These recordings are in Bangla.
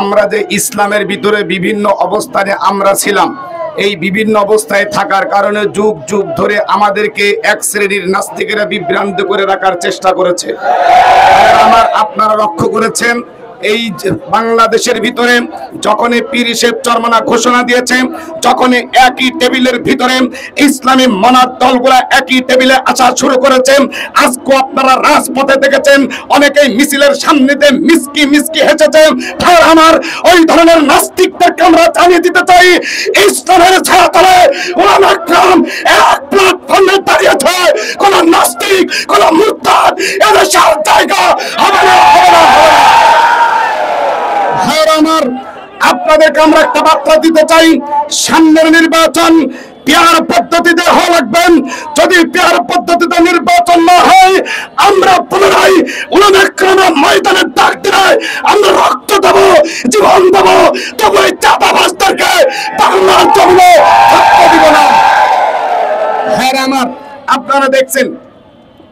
আমরা যে ইসলামের ভিতরে বিভিন্ন অবস্থানে আমরা ছিলাম, এই বিভিন্ন অবস্থায় থাকার কারণে যুগ যুগ ধরে আমাদেরকে এক শ্রেণীর নাস্তিকেরা বিভ্রান্ত করে রাখার চেষ্টা করেছে। আমার আপনারা লক্ষ্য করেছেন, এই বাংলাদেশের ভিতরে যখনই পীর সাহেব চরমনা ঘোষণা দিয়েছে, যখনই একই টেবিলের ভিতরে ইসলামী মনার দলগুলা একই টেবিলে আসা শুরু করেছে। আজকে আপনারা রাজপথে দেখেছেন অনেকেই মিছিলের সামনেতে মিসকি মিসকি হেসেছে। আর আমার ওই ধরনের নাস্তিকদেরকে আমরা জানিয়ে দিতে চাই, ইসলামের ছায়াতলে ওলামা کرام এক প্ল্যাটফর্মে দাঁড়িয়েছে। কোন নাস্তিক, কোন মুরতাদ এদের জায়গা হবে না, হবে না, হবে না। আমার আপনাদেরকে আমরা একটা বার্তা দিতে চাই, সামনের নির্বাচন পেয়ার পদ্ধতিতে হওয়া লাগবেন। যদি পেয়ার পদ্ধতিতে নির্বাচন না হয়, আমরা পুনরায় উলামা کرام ময়দানের ডাক দিলে আমরা রক্ত দেব, জীবন দেব, তবু এই চাঁদাবাজদেরকে বাংলার জমিনে থাকতে দিব না। হ্যাঁ আমার আপনারা দেখছেন,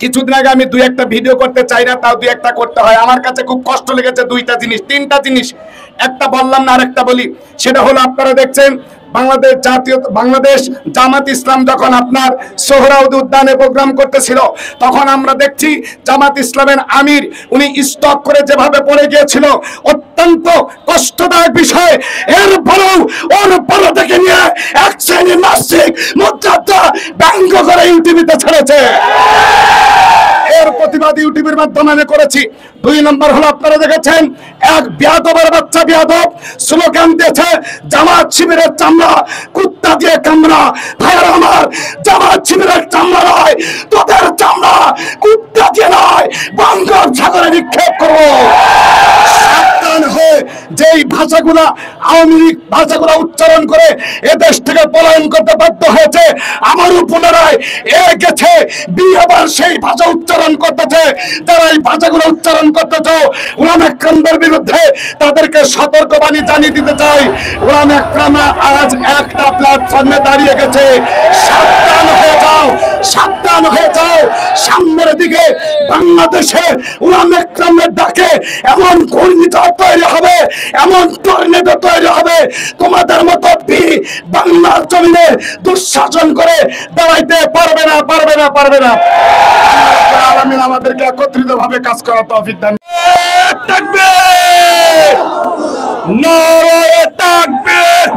কিছুদিন আগে আমি দুই একটা ভিডিও করতে চাই না, তাও দুই একটা করতে হয়। আমার কাছে খুব কষ্ট লেগেছে দুইটা জিনিস, তিনটা জিনিস, একটা বললাম না আরেকটা বলি। সেটা হলো আপনারা দেখছেন বাংলাদেশ জামাত ইসলাম যখন আপনার সোহরাওয়ার্দী উদ্যানে প্রোগ্রাম করতেছিল, তখন আমরা দেখছি জামাত ইসলামের আমির উনি স্টক করে যেভাবে পড়ে গিয়েছিল, অত্যন্ত কষ্টদায়ক বিষয়। এরপরেও ওর পরে থেকে নিয়ে এক শ্রেণীর নাস্তিক মুজাদ্দা ব্যঙ্গ করে ইউটিউবে ছেড়েছে। এর প্রতিবাদ ইউটিউবের মাধ্যমে আমি করেছি। দুই নম্বর হলো আপনারা দেখেছেন এক বেয়াদবের বাচ্চা বেয়াদব স্লোগান দিয়েছে, জামাত শিবিরের চামড়া কুত্তা দিয়ে কামড়া। ভাইয়ের আমার, জামাত শিবিরের চামড়া নয়, তোদের চামড়া কুত্তা দিয়ে নয়, বঙ্গোপসাগরে নিক্ষেপ করবো। সাবধান হয়ে যেই ভাষাগুলা আওয়ামী লীগ ভাষাগুলা উচ্চারণ করে এদেশ থেকে পলায়ন করতে বাধ্য হয়েছে, আমারও পুনরায় এ গেছে বিয়েবার সেই ভাষা উচ্চারণ করতেছে। যারা এই ভাষাগুলো উচ্চারণ করতেছে উলামা کرامদের বিরুদ্ধে, তাদেরকে সতর্কবাণী জানিয়ে দিতে চাই, উলামা کرام আজ একটা প্ল্যাটফর্মে দাঁড়িয়ে গেছে। সাবধান হয়ে যাও, সাবধান হয়ে যাও। সামনের দিকে বাংলাদেশে উলামা کرامের ডাকে এমন ঘূর্ণিঝড় তৈরি হবে, এমন টর্নেডো তৈরি হবে, তোমাদের মতো বাংলার জমিনে দুঃশাসন করে দাঁড়াইতে পারবে না, পারবে না, পারবে না। আলামিন আমাদেরকে একত্রিত ভাবে কাজ করার তৌফিক দান। তাকবীর, নারায়ে তাকবীর।